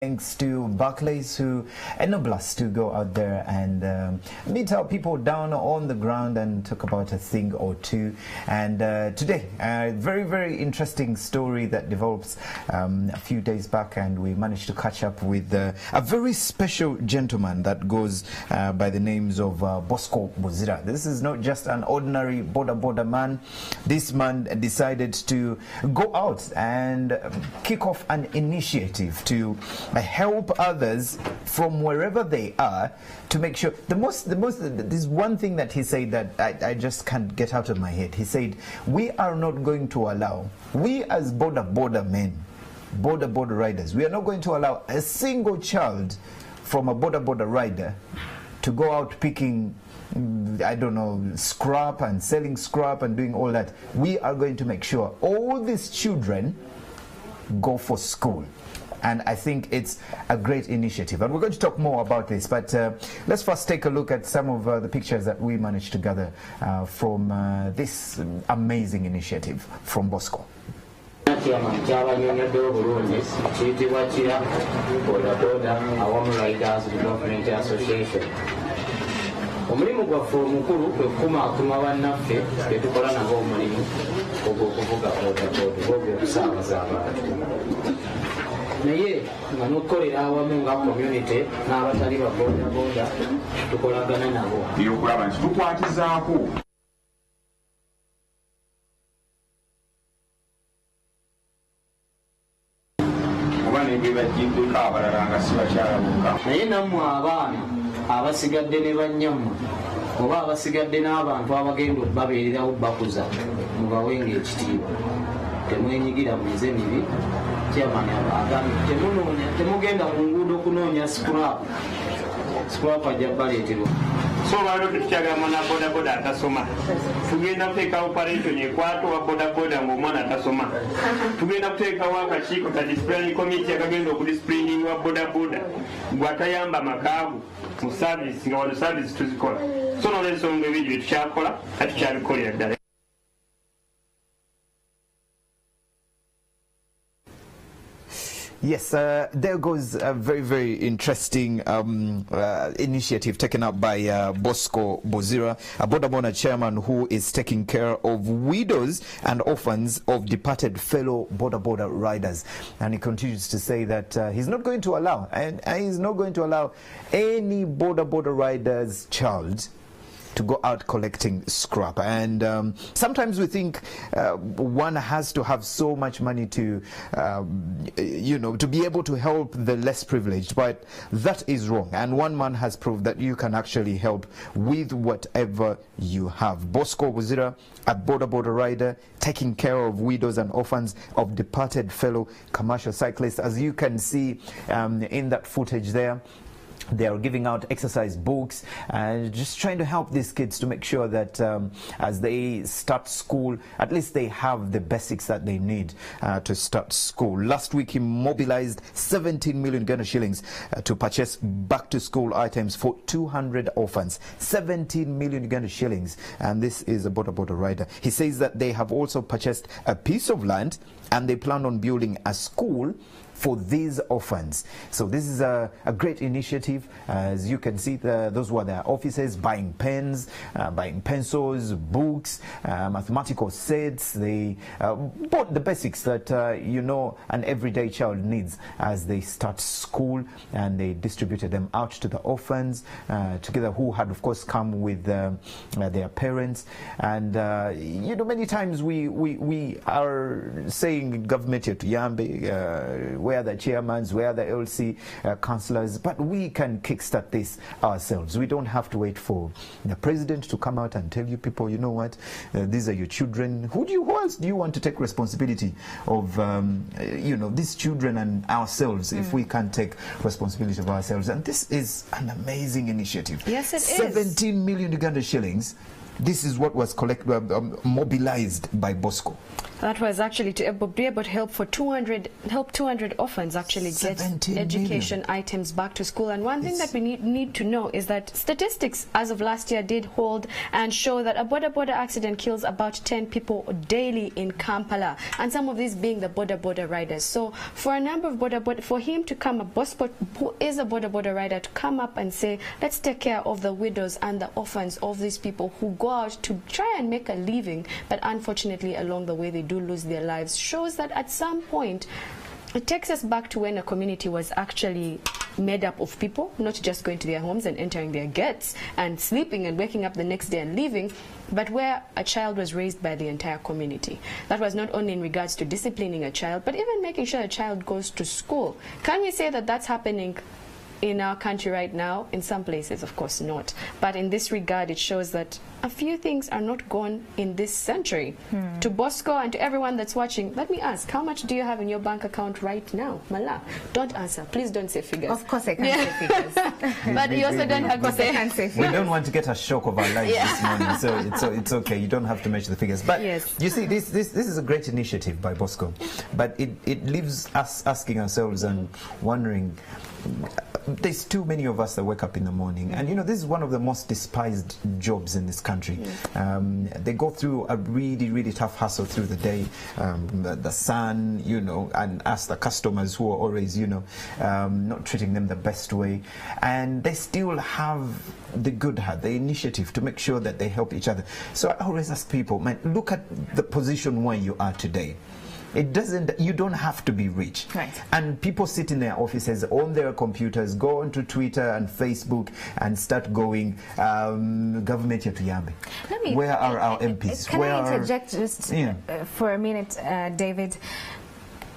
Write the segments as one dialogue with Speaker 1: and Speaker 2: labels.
Speaker 1: Thanks to Barclays who enable us to go out there and meet our people down on the ground and talk about a thing or two. And today, a very, very interesting story that develops a few days back, and we managed to catch up with a very special gentleman that goes by the names of Boda. This is not just an ordinary Boda man. This man decided to go out and kick off an initiative to help others from wherever they are, to make sure there's one thing that he said that I just can't get out of my head. He said, we are not going to allow, we as Boda men, Boda riders, we are not going to allow a single child from a Boda rider to go out picking, I don't know, scrap and selling scrap and doing all that. We are going to make sure all these children go for school. And I think it's a great initiative. And we're going to talk more about this. But let's first take a look at some of the pictures that we managed to gather from this amazing initiative from Bosco.
Speaker 2: Omulimu gwaffe omukulu kwe kukumaakuma bannaffe be tukola nabo omulimu ogw'okuvuga ogw'okusaabaza abantu. Naye nga n'okukolera awamu nga community n'abatali ba boda tukolagana nabo.
Speaker 3: Eyokulaba nti tukwatizaako oba nebyebajiddeko abalala nga si bakyala bokka.
Speaker 2: Naye nammwe abaana abasigadde ne bannyammwe oba abasigadde n'abantu abagenda babeererawo bakuza, mubawenga ekitiibwa. Temwenyigira mu mize mibi. Chairman agambye temugenda mu nguudo okunoonya scrap ajja baleeterwa.
Speaker 4: So waliwo tetukyagamba na boda atasoma. Tugenda kuteeka operation ekwata wa boda ng'omwana atasoma. Tugenda kuteekawo akakiiko ka disciplinary committee akagenda okudisciplining wa boda gw'atayamba makaago mu service nga wano service tuzikola. So n'olw'ensonga ebiri bye tukyakola ate tukyabikolera ddala.
Speaker 1: Yes, there goes a very, very interesting initiative taken up by Bosco Bozira, a Boda chairman who is taking care of widows and orphans of departed fellow Boda riders. And he continues to say that he's not going to allow, and he's not going to allow any Boda rider's child to go out collecting scrap. And sometimes we think one has to have so much money to to be able to help the less privileged, but that is wrong. And one man has proved that you can actually help with whatever you have. Bosco Bozira, a Boda rider, taking care of widows and orphans of departed fellow commercial cyclists. As you can see in that footage there, they are giving out exercise books and just trying to help these kids to make sure that as they start school, at least they have the basics that they need to start school. Last week, he mobilized 17 million Ghana shillings to purchase back-to-school items for 200 orphans. 17 million Ghana shillings, and this is a Boda rider. He says that they have also purchased a piece of land and they plan on building a school for these orphans. So this is a great initiative. As you can see, those were their offices, buying pens, buying pencils, books, mathematical sets. They bought the basics that an everyday child needs as they start school, and they distributed them out to the orphans together, who had of course come with their parents. And many times we are saying government to Yambe, where are the chairmans, where are the LC councillors, but we can kickstart this ourselves. We don't have to wait for the president to come out and tell you people, you know what, these are your children. Who else do you want to take responsibility of, these children and ourselves, if we can't take responsibility of ourselves? And this is an amazing initiative.
Speaker 5: Yes, it is.
Speaker 1: 17 million Uganda shillings this is what was mobilized by Bosco.
Speaker 5: That was actually to be able to help 200 orphans actually get education items back to school. And one thing that we need to know is that statistics as of last year did hold and show that a Boda accident kills about 10 people daily in Kampala, and some of these being the Boda riders. So for a number of for him to come up, Bosco, who is a Boda rider, to come up and say, let's take care of the widows and the orphans of these people who go out to try and make a living, but unfortunately along the way they do lose their lives, shows that at some point it takes us back to when a community was actually made up of people, not just going to their homes and entering their gates and sleeping and waking up the next day and leaving, but where a child was raised by the entire community. That was not only in regards to disciplining a child, but even making sure a child goes to school. Can we say that that's happening in our country right now? In some places, of course not. But in this regard, it shows that a few things are not gone in this century. To Bosco and to everyone that's watching, let me ask, how much do you have in your bank account right now? Mala, don't answer. Please don't say figures.
Speaker 6: Of course I can't say figures.
Speaker 5: But you also don't have to say.
Speaker 1: We don't want to get a shock of our lives this morning, so it's okay. You don't have to mention the figures. But you see, this is a great initiative by Bosco. But it leaves us asking ourselves and wondering, there's too many of us that wake up in the morning, and you know, this is one of the most despised jobs in this country. They go through a really tough hustle through the day, the sun, you know, and us the customers who are always, you know, not treating them the best way, and they still have the good heart, the initiative to make sure that they help each other. So I always ask people, man, look at the position where you are today. You don't have to be rich.
Speaker 6: Right.
Speaker 1: And people sit in their offices, on their computers, go onto Twitter and Facebook and start going, government yatuyambe. Where are our MPs?
Speaker 6: Can I interject just for a minute, David?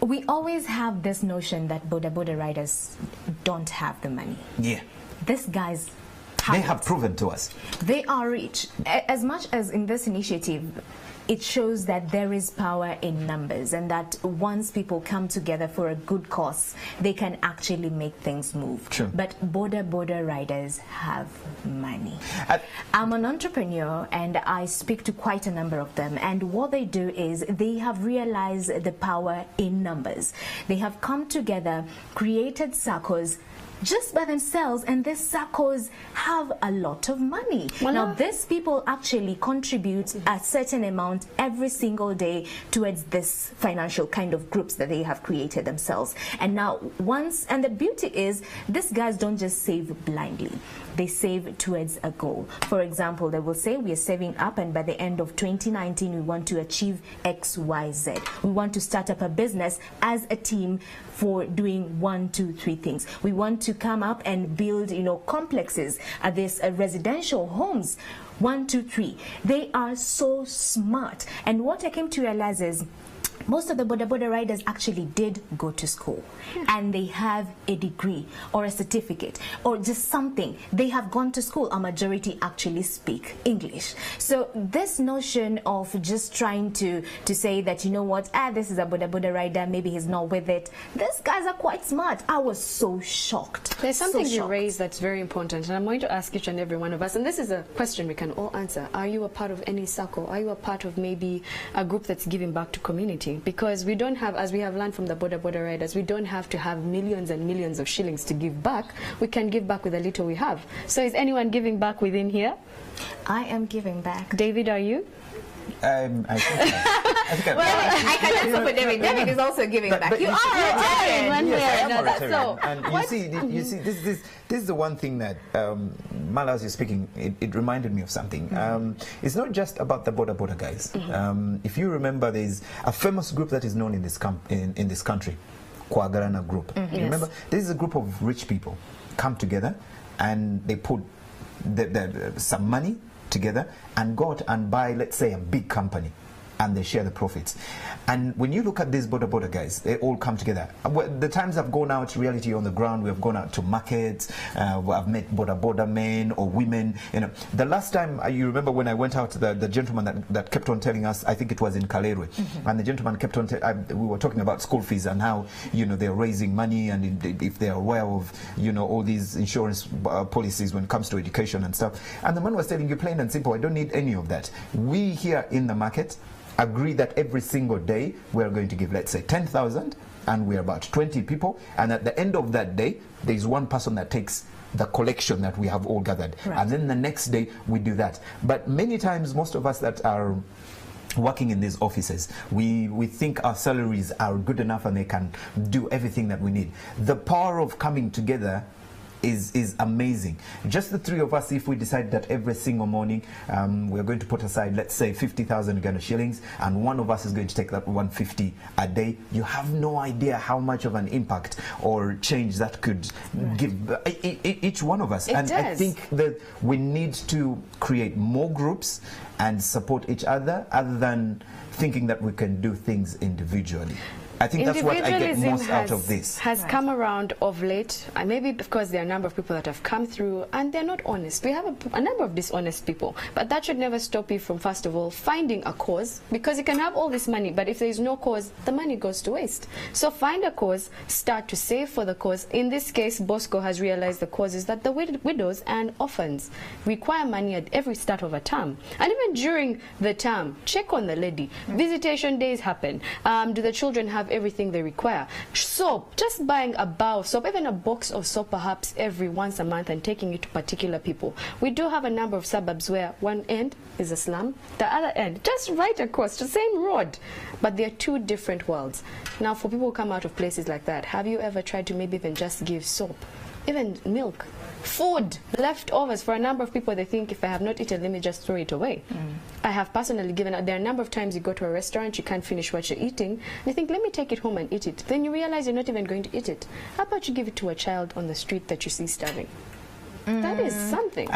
Speaker 6: We always have this notion that Boda riders don't have the money.
Speaker 1: Yeah.
Speaker 6: These guys
Speaker 1: they have proven to us.
Speaker 6: They are rich. As much as in this initiative, it shows that there is power in numbers, and that once people come together for a good cause, they can actually make things move.
Speaker 1: True.
Speaker 6: But Boda riders have money. I'm an entrepreneur and I speak to quite a number of them, and what they do is they have realized the power in numbers. They have come together, created circles just by themselves, and these circles have a lot of money. Now these people actually contribute a certain amount every single day towards this financial kind of groups that they have created themselves. And now and the beauty is, these guys don't just save blindly. They save towards a goal. For example, they will say, we are saving up, and by the end of 2019 we want to achieve XYZ. We want to start up a business as a team for doing 1, 2, 3 things. We want to come up and build, you know, complexes, residential homes. 1, 2, 3. They are so smart. And what I came to realize is, most of the Boda riders actually did go to school, and they have a degree or a certificate or just something. They have gone to school. A majority actually speak English. So this notion of just trying to say that, you know what, this is a Boda rider, maybe he's not with it. These guys are quite smart. I was so shocked.
Speaker 5: There's something you raised that's very important, and I'm going to ask each and every one of us, and this is a question we can all answer. Are you a part of any circle? Are you a part of maybe a group that's giving back to community? Because we don't have, as we have learned from the Boda riders, we don't have to have millions and millions of shillings to give back. We can give back with the little we have. So is anyone giving back within here?
Speaker 6: I am giving back.
Speaker 5: David, are you?
Speaker 1: I think
Speaker 6: I can answer for David. David is also giving back.
Speaker 5: You are Rotarian, one way or another. So,
Speaker 1: and you see, this is the one thing that, Mala, as you're speaking, it reminded me of something. It's not just about the Boda guys. If you remember, there's a famous group that is known in this country, Kwagarana Group. Remember, this is a group of rich people come together, and they put some money together and go out and buy, let's say, a big company. and they share the profits. And when you look at these Boda guys, they all come together. The times I've gone out, reality on the ground, we have gone out to markets, I've met Boda men or women. You know, the last time, you remember when I went out, the gentleman that kept on telling us, I think it was in Kalerwe, and the gentleman kept on, we were talking about school fees and how, you know, they're raising money, and if they're aware of, you know, all these insurance policies when it comes to education and stuff. And the man was telling you plain and simple, I don't need any of that. We here in the market agree that every single day we are going to give, let's say, 10,000, and we're about 20 people, and at the end of that day there is one person that takes the collection that we have all gathered, and then the next day we do that. But many times, most of us that are working in these offices, we think our salaries are good enough and they can do everything that we need. The power of coming together is amazing. Just the three of us, if we decide that every single morning we're going to put aside, let's say, 50,000 Uganda shillings, and one of us is going to take that 150 a day, you have no idea how much of an impact or change that could give each one of us. And I think that we need to create more groups and support each other than thinking that we can do things individually. I think that's what I get most out of this.
Speaker 5: Has come around of late, and maybe because there are a number of people that have come through and they're not honest. We have a number of dishonest people, but that should never stop you from, first of all, finding a cause, because you can have all this money, but if there is no cause, the money goes to waste. So find a cause, start to save for the cause. In this case, Bosco has realized the cause is that the widows and orphans require money at every start of a term, and even during the term, check on the lady. Visitation days happen. Do the children have everything they require? Soap, just buying a bar of soap, even a box of soap perhaps every once a month, and taking it to particular people. We do have a number of suburbs where one end is a slum, the other end just right across the same road, but they're two different worlds. Now for people who come out of places like that, have you ever tried to maybe even just give soap, even milk, food, leftovers? For a number of people, they think, if I have not eaten, let me just throw it away. I have personally given out. There are a number of times you go to a restaurant, you can't finish what you're eating, and you think, let me take it home and eat it. Then you realize you're not even going to eat it. How about you give it to a child on the street that you see starving? That is something.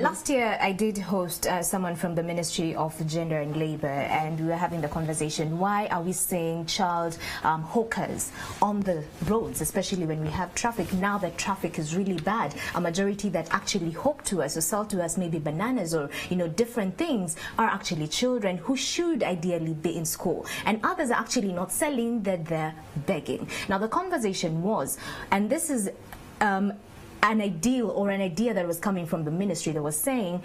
Speaker 6: Last year I did host someone from the Ministry of Gender and Labour, and we were having the conversation, why are we seeing child hawkers on the roads, especially when we have traffic? Now that traffic is really bad, a majority that actually hawk to us or sell to us maybe bananas or, you know, different things are actually children who should ideally be in school, and others are actually not selling, that they're begging. Now the conversation was, and this is an idea that was coming from the ministry, that was saying,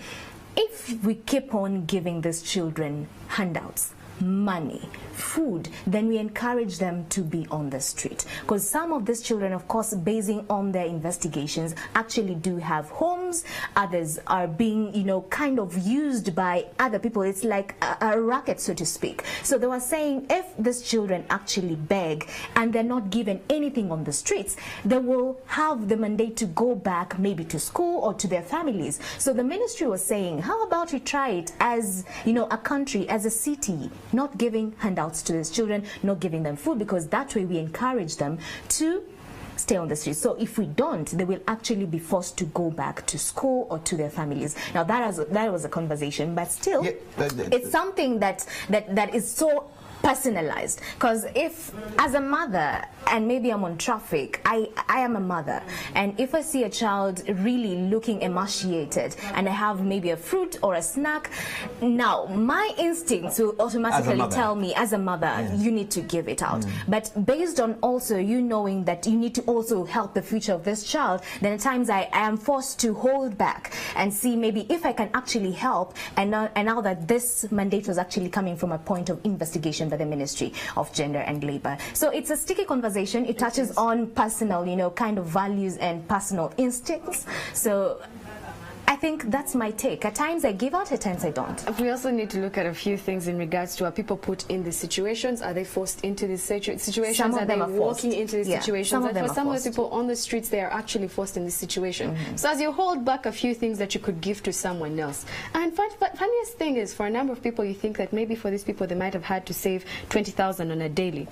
Speaker 6: if we keep on giving these children handouts, money, food, then we encourage them to be on the street. Because some of these children, of course, basing on their investigations, actually do have homes. Others are being, you know, kind of used by other people. It's like a racket, so to speak. So they were saying, if these children actually beg and they're not given anything on the streets, they will have the mandate to go back maybe to school or to their families. So the ministry was saying, how about we try it as, you know, a country, as a city, not giving handouts to these children, not giving them food, because that way we encourage them to stay on the street. So if we don't, they will actually be forced to go back to school or to their families. Now that was a conversation, but still, it's something that is so personalized. Because if, as a mother, and maybe I'm on traffic, I am a mother, and if I see a child really looking emaciated and I have maybe a fruit or a snack, now my instincts will automatically tell me, as a mother, you need to give it out. But based on also you knowing that you need to also help the future of this child, then at times I am forced to hold back and see maybe if I can actually help, and now that this mandate was actually coming from a point of investigation by the Ministry of Gender and Labour. So it's a sticky conversation. It touches on personal, you know, kind of values and personal instincts. So I think that's my take. At times I give out, at times I don't.
Speaker 5: We also need to look at a few things in regards to, are people put in these situations? Are they forced into these situations? Are they walking into these situations? And for some of the people on the streets, they are actually forced in this situation. So as you hold back a few things that you could give to someone else. And funniest thing is, for a number of people, you think that maybe for these people, they might have had to save 20,000 on a daily.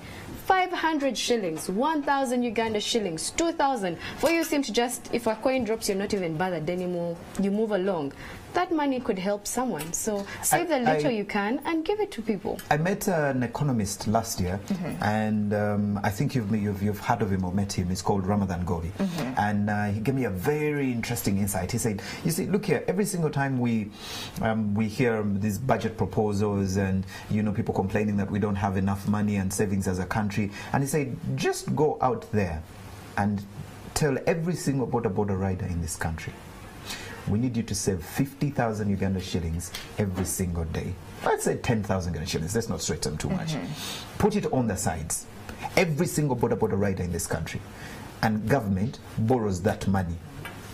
Speaker 5: 500 shillings, 1,000 Uganda shillings, 2,000. For you seem to just, if a coin drops, you're not even bothered anymore. You move along. that money could help someone. So save the little you can and give it to people.
Speaker 1: I met an economist last year, and I think you've heard of him or met him. He's called Ramadan Gori, and he gave me a very interesting insight. He said, "You see, look here. Every single time we hear these budget proposals, and people complaining that we don't have enough money and savings as a country, and he said, just go out there and tell every single border rider in this country, we need you to save 50,000 Uganda shillings every single day. Let's say 10,000 Uganda shillings. Let's not stretch them too much. Put it on the sides. Every single border rider in this country. And government borrows that money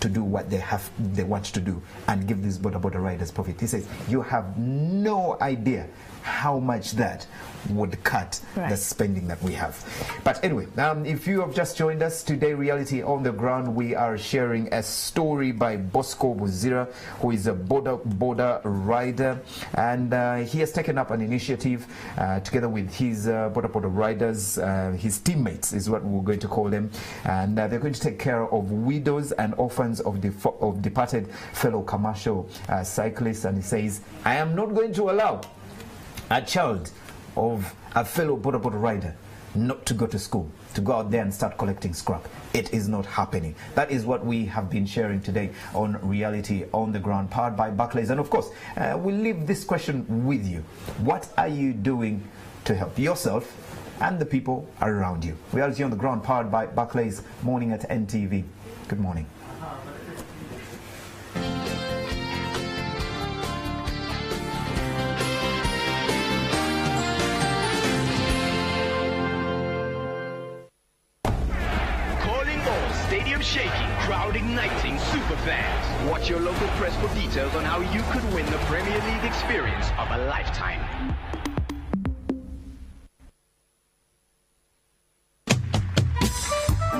Speaker 1: to do what they want to do and give these border riders profit." He says, you have no idea how much that would cut the spending that we have. But anyway, if you have just joined us today, Reality on the Ground, we are sharing a story by Bosco Buzira, who is a border rider, and he has taken up an initiative together with his border riders, his teammates is what we're going to call them, and they're going to take care of widows and orphans of departed fellow commercial cyclists. And he says, I am not going to allow a child of a fellow border rider not to go to school, to go out there and start collecting scrap. It is not happening. That is what we have been sharing today on Reality on the Ground, powered by Barclays. And of course, we'll leave this question with you. What are you doing to help yourself and the people around you? Reality on the Ground, powered by Barclays, morning at NTV. Good morning.
Speaker 7: Shaking, crowd igniting superfans. Watch your local press for details on how you could win the Premier League experience of a lifetime.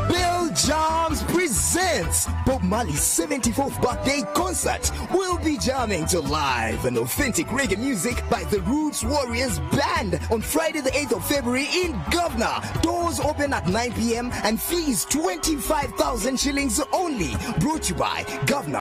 Speaker 8: Bill Jams presents Bob Marley's 74th birthday concert. We'll be jamming to live and authentic reggae music by the Roots Warriors Band on Friday the 8th of February in Governor. Doors open at 9 p.m. and fees 25,000 shillings only. Brought to you by Governor.